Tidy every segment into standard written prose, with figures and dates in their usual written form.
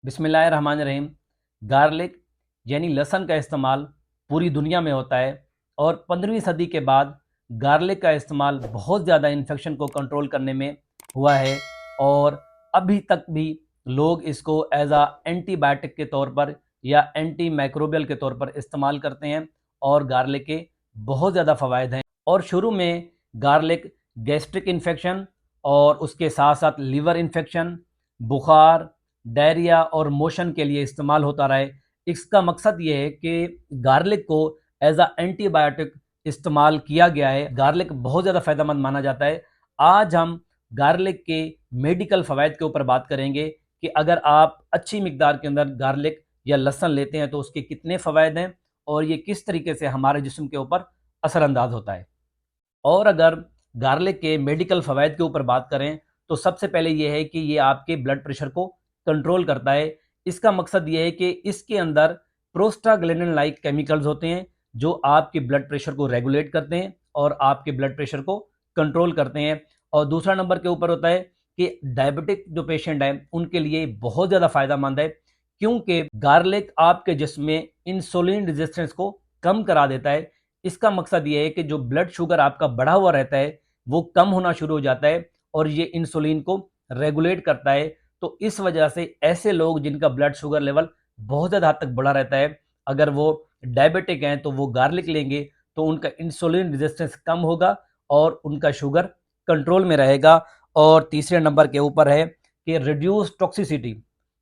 बिस्मिल्लाहिर्रहमानिर्रहीम। गार्लिक यानी लहसुन का इस्तेमाल पूरी दुनिया में होता है और 15वीं सदी के बाद गार्लिक का इस्तेमाल बहुत ज़्यादा इन्फेक्शन को कंट्रोल करने में हुआ है और अभी तक भी लोग इसको एज आ एंटीबायोटिक के तौर पर या एंटी माइक्रोबियल के तौर पर इस्तेमाल करते हैं और गार्लिक के बहुत ज़्यादा फ़वाइद हैं। और शुरू में गार्लिक गैस्ट्रिक इन्फेक्शन और उसके साथ साथ लीवर इन्फेक्शन, बुखार, डायरिया और मोशन के लिए इस्तेमाल होता रहा है। इसका मकसद ये है कि गार्लिक को एज अ एंटीबायोटिक इस्तेमाल किया गया है। गार्लिक बहुत ज़्यादा फ़ायदेमंद माना जाता है। आज हम गार्लिक के मेडिकल फ़वाइद के ऊपर बात करेंगे कि अगर आप अच्छी मिकदार के अंदर गार्लिक या लहसुन लेते हैं तो उसके कितने फ़वाइद हैं और ये किस तरीके से हमारे जिस्म के ऊपर असरअंदाज होता है। और अगर गार्लिक के मेडिकल फ़वाइद के ऊपर बात करें तो सबसे पहले ये है कि ये आपके ब्लड प्रेशर को कंट्रोल करता है। इसका मकसद ये है कि इसके अंदर प्रोस्टाग्लैंडिन लाइक केमिकल्स होते हैं जो आपके ब्लड प्रेशर को रेगुलेट करते हैं और आपके ब्लड प्रेशर को कंट्रोल करते हैं। और दूसरा नंबर के ऊपर होता है कि डायबिटिक जो पेशेंट हैं उनके लिए बहुत ज़्यादा फ़ायदेमंद है, क्योंकि गार्लिक आपके जिस्म में इंसुलिन रेजिस्टेंस को कम करा देता है। इसका मकसद ये है कि जो ब्लड शुगर आपका बढ़ा हुआ रहता है वो कम होना शुरू हो जाता है और ये इंसुलिन को रेगुलेट करता है। तो इस वजह से ऐसे लोग जिनका ब्लड शुगर लेवल बहुत ज़्यादा हद तक बढ़ा रहता है, अगर वो डायबिटिक हैं तो वो गार्लिक लेंगे तो उनका इंसुलिन रेजिस्टेंस कम होगा और उनका शुगर कंट्रोल में रहेगा। और तीसरे नंबर के ऊपर है कि रिड्यूस टॉक्सिसिटी।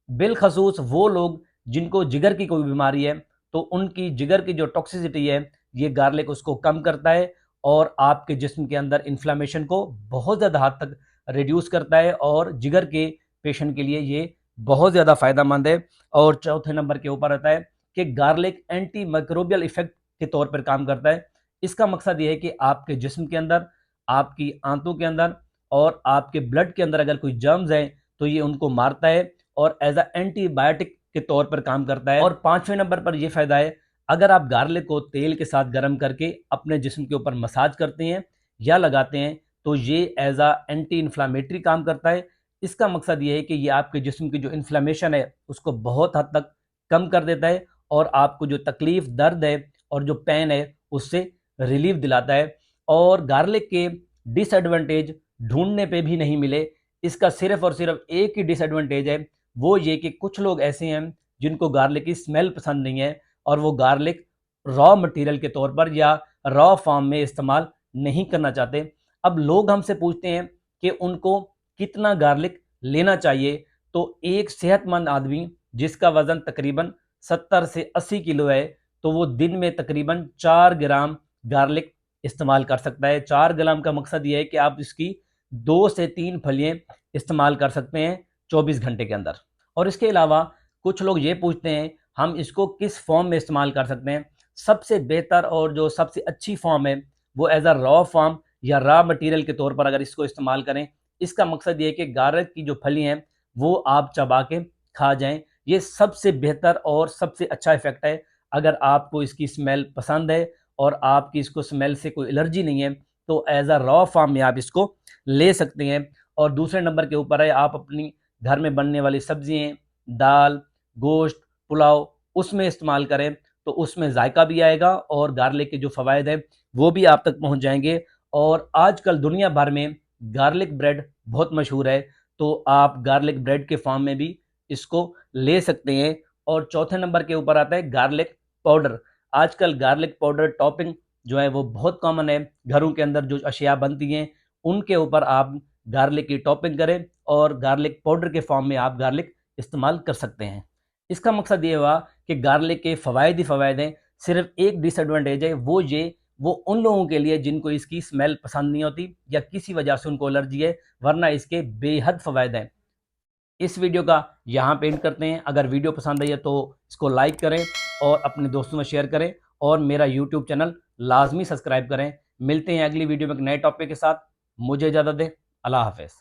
बिलखसूस वो लोग जिनको जिगर की कोई बीमारी है तो उनकी जिगर की जो टॉक्सिसिटी है ये गार्लिक उसको कम करता है और आपके जिस्म के अंदर इन्फ्लामेशन को बहुत ज़्यादा हद तक रिड्यूस करता है और जिगर के पेशेंट के लिए ये बहुत ज़्यादा फ़ायदेमंद है। और चौथे नंबर के ऊपर आता है कि गार्लिक एंटी माइक्रोबियल इफेक्ट के तौर पर काम करता है। इसका मकसद ये है कि आपके जिस्म के अंदर, आपकी आंतों के अंदर और आपके ब्लड के अंदर अगर कोई जर्म्स हैं तो ये उनको मारता है और एज अ एंटीबायोटिक के तौर पर काम करता है। और पांचवें नंबर पर यह फायदा है, अगर आप गार्लिक को तेल के साथ गर्म करके अपने जिस्म के ऊपर मसाज करते हैं या लगाते हैं तो ये एज अ एंटी इन्फ्लामेटरी काम करता है। इसका मकसद ये है कि ये आपके जिस्म की जो इन्फ्लामेशन है उसको बहुत हद तक कम कर देता है और आपको जो तकलीफ, दर्द है और जो पेन है उससे रिलीफ दिलाता है। और गार्लिक के डिसएडवांटेज ढूंढने पे भी नहीं मिले। इसका सिर्फ और सिर्फ एक ही डिसएडवांटेज है, वो ये कि कुछ लोग ऐसे हैं जिनको गार्लिक की स्मेल पसंद नहीं है और वो गार्लिक रॉ मटेरियल के तौर पर या रॉ फॉर्म में इस्तेमाल नहीं करना चाहते। अब लोग हमसे पूछते हैं कि उनको कितना गार्लिक लेना चाहिए। तो एक सेहतमंद आदमी जिसका वजन तकरीबन 70 से 80 किलो है तो वो दिन में तकरीबन 4 ग्राम गार्लिक इस्तेमाल कर सकता है। 4 ग्राम का मकसद ये है कि आप इसकी 2 से 3 फलियां इस्तेमाल कर सकते हैं 24 घंटे के अंदर। और इसके अलावा कुछ लोग ये पूछते हैं हम इसको किस फॉर्म में इस्तेमाल कर सकते हैं। सबसे बेहतर और जो सबसे अच्छी फॉर्म है वो एज अ रॉ फॉर्म या रॉ मटेरियल के तौर पर अगर इसको इस्तेमाल करें। इसका मकसद ये है कि गार्लिक की जो फली हैं वो आप चबा के खा जाएं। ये सबसे बेहतर और सबसे अच्छा इफेक्ट है। अगर आपको इसकी स्मेल पसंद है और आपकी इसको स्मेल से कोई एलर्जी नहीं है तो एज अ रॉ फॉर्म में आप इसको ले सकते हैं। और दूसरे नंबर के ऊपर है आप अपनी घर में बनने वाली सब्जियां, दाल, गोश्त, पुलाव उसमें इस्तेमाल करें तो उसमें जायका भी आएगा और गार्लिक के जो फ़वाइद हैं वो भी आप तक पहुंच जाएंगे। और आजकल दुनिया भर में गार्लिक ब्रेड बहुत मशहूर है तो आप गार्लिक ब्रेड के फॉर्म में भी इसको ले सकते हैं। और चौथे नंबर के ऊपर आता है गार्लिक पाउडर। आजकल गार्लिक पाउडर टॉपिंग जो है वो बहुत कॉमन है। घरों के अंदर जो अशिया बनती हैं उनके ऊपर आप गार्लिक की टॉपिंग करें और गार्लिक पाउडर के फॉर्म में आप गार्लिक इस्तेमाल कर सकते हैं। इसका मकसद ये हुआ कि गार्लिक के फ़वाइद ही फ़वाइद हैं। सिर्फ एक डिसएडवांटेज है, वो उन लोगों के लिए जिनको इसकी स्मेल पसंद नहीं होती या किसी वजह से उनको एलर्जी है, वरना इसके बेहद फ़वाइद हैं। इस वीडियो का यहाँ पे एंड करते हैं। अगर वीडियो पसंद आई है तो इसको लाइक करें और अपने दोस्तों में शेयर करें और मेरा यूट्यूब चैनल लाजमी सब्सक्राइब करें। मिलते हैं अगली वीडियो में एक नए टॉपिक के साथ। मुझे इजाज़त दें। अल्लाह हाफ़िज़।